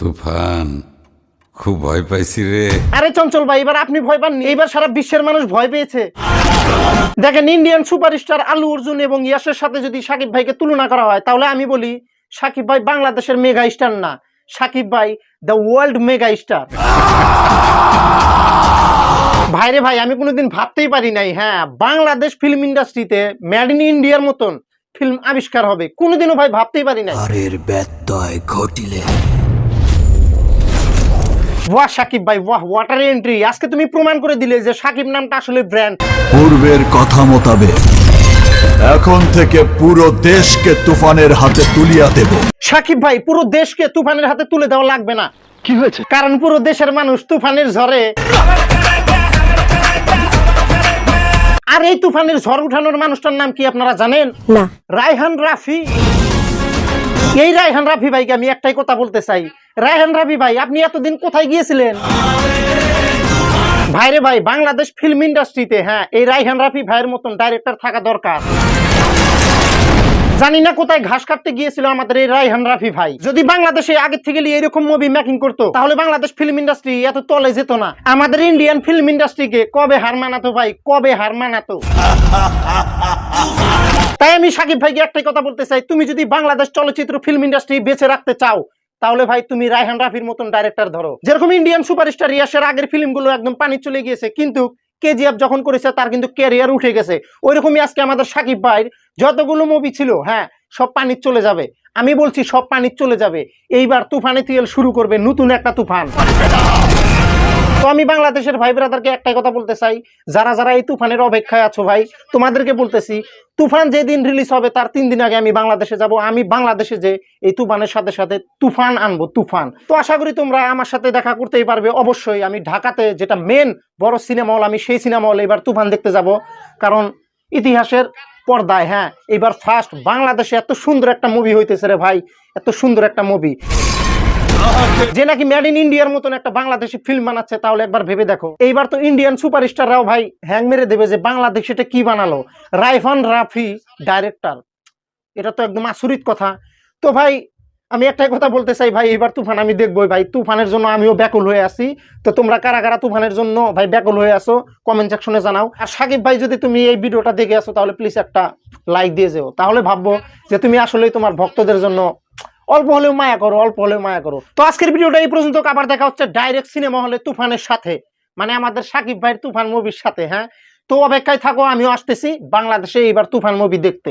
তুফান খুব ভয় পাইছি রে। আরে চঞ্চল ভাই, এবার আপনি ভয় পাননি, এবার সারা বিশ্বের মানুষ ভয় পেয়েছে। দেখেন, ইন্ডিয়ান সুপারস্টার আলু অর্জুন এবং ইয়াসের সাথে যদি সাকিব ভাইকে তুলনা করা হয়, তাহলে আমি বলি সাকিব ভাই বাংলাদেশের মেগা স্টার না, সাকিব ভাই দ্য ওয়ার্ল্ড মেগা স্টার। ভাইরে ভাই, আমি কোনোদিন ভাবতেই পারি নাই হ্যাঁ বাংলাদেশ ফিল্ম ইন্ডাস্ট্রিতে মেড ইন ইন্ডিয়ার মতন ফিল্ম আবিষ্কার হবে, কোনোদিনও ভাই ভাবতেই পারি নাই। ব্যত্যয় ঘটিলে ওয়াহ সাকিব ভাই, ওয়াহ ওয়াটার এন্ট্রি। আজকে তুমি প্রমাণ করে দিলে যে সাকিব নামটা আসলে ব্র্যান্ড। পূর্বের কথা মোতাবেক এখন থেকে পুরো দেশকে তুফানের হাতে তুলিয়া দেব। সাকিব ভাই, পুরো দেশকে তুফানের হাতে তুলে দেওয়া লাগবে না। কি হয়েছে? কারণ পুরো দেশের মানুষ তুফানের ঝড়ে। আর এই তুফানের ঝড় উঠানোর মানুষটার নাম কি আপনারা জানেন? না। রায়হান রাফি। এই রায়হান রাফি ভাইকে আমি একটাই কথা বলতে চাই, রায়হান রাফি ভাই আপনি এতদিন কোথায় গিয়েছিলেন? ভাইরে ভাই, বাংলাদেশ ফিল্ম ইন্ডাস্ট্রিতে হ্যাঁ এই রায়হান রাফি ভাইয়ের মতন ডাইরেক্টর থাকা দরকার। জানি না কোথায় ঘাস কাটতে গিয়েছিল আমাদের এই রায়হান রাফি ভাই। যদি বাংলাদেশে আগে থেকে এরকম মুভি মেকিং করতো, তাহলে বাংলাদেশ ফিল্ম ইন্ডাস্ট্রি এত তলে যেত না। আমাদের ইন্ডিয়ান ফিল্ম ইন্ডাস্ট্রিকে কবে হার মানাতো ভাই, কবে হার মানাতো। তাই আমি সাকিব ভাইকে একটাই কথা বলতে চাই, তুমি যদি বাংলাদেশ চলচ্চিত্র ফিল্ম ইন্ডাস্ট্রি বেঁচে রাখতে চাও, তাহলে ভাই তুমি রায়হান রাফির মতন ডাইরেক্টর ধরো। যেরকম ইন্ডিয়ান সুপারস্টার ইয়াসের আগের ফিল্মগুলো একদম পানি চলে গিয়েছে, কিন্তু কেজিএফ যখন করেছে তার কিন্তু ক্যারিয়ার উঠে গেছে। ওইরকমই আজকে আমাদের সাকিব ভাইয়ের যতগুলো মুভি ছিল হ্যাঁ সব পানির চলে যাবে। আমি বলছি সব পানির চলে যাবে। এইবার তুফানে তেল শুরু করবে নতুন একটা তুফান। তো আমি বাংলাদেশের ভাই ব্রাদারকে একটাই কথা বলতে চাই, যারা যারা এই তুফানের অপেক্ষায় আছো ভাই, তোমাদেরকে বলতেছি তুফান যেদিন রিলিজ হবে তার 3 দিন আগে আমি বাংলাদেশে যাব। আমি বাংলাদেশে যে এই তুফানের সাথে সাথে তুফান আনবো, তুফান। তো আশা করি তোমরা আমার সাথে দেখা করতেই পারবে। অবশ্যই আমি ঢাকাতে যেটা মেন বড় সিনেমা হল, আমি সেই সিনেমা হলে এবার তুফান দেখতে যাব। কারণ ইতিহাসের পর্দায় হ্যাঁ এবার ফার্স্ট বাংলাদেশে এত সুন্দর একটা মুভি হইতেছে রে ভাই, এত সুন্দর একটা মুভি যে নাকি মেড ইন ইন্ডিয়ার মতন একটা বাংলাদেশি ফিল্ম বানাচ্ছে। তাহলে একবার ভেবে দেখো, এইবার তো ইন্ডিয়ান সুপারস্টাররাও ভাই হ্যাং মেরে দেবে যে বাংলাদেশ এটা কি বানালো, রায়হান রাফি ডাইরেক্টর। এটা তো একদম আচরিত কথা। তো ভাই আমি একটাই কথা বলতে চাই ভাই, এবার তুফান আমি দেখবোই ভাই। তুফানের জন্য আমিও ব্যাকুল হয়ে আছি। তো তোমরা কারা কারা তুফানের জন্য ভাই ব্যাকুল হয়ে আসো কমেন্ট সেকশনে জানাও। আর সাকিব ভাই যদি তুমি এই ভিডিওটা দেখে আসো, তাহলে প্লিজ একটা লাইক দিয়ে যেও, তাহলে ভাববো যে তুমি আসলেই তোমার ভক্তদের জন্য অল্প হলেও মায়া করো, অল্প হলেও মায়া করো। তো আজকের ভিডিওটা এই পর্যন্ত। আবার দেখা হচ্ছে ডাইরেক্ট সিনেমা হলে তুফানের সাথে, মানে আমাদের সাকিব ভাইয়ের তুফান মুভির সাথে। হ্যাঁ তো অপেক্ষায় থাকো, আমিও আসতেছি বাংলাদেশে এইবার তুফান মুভি দেখতে।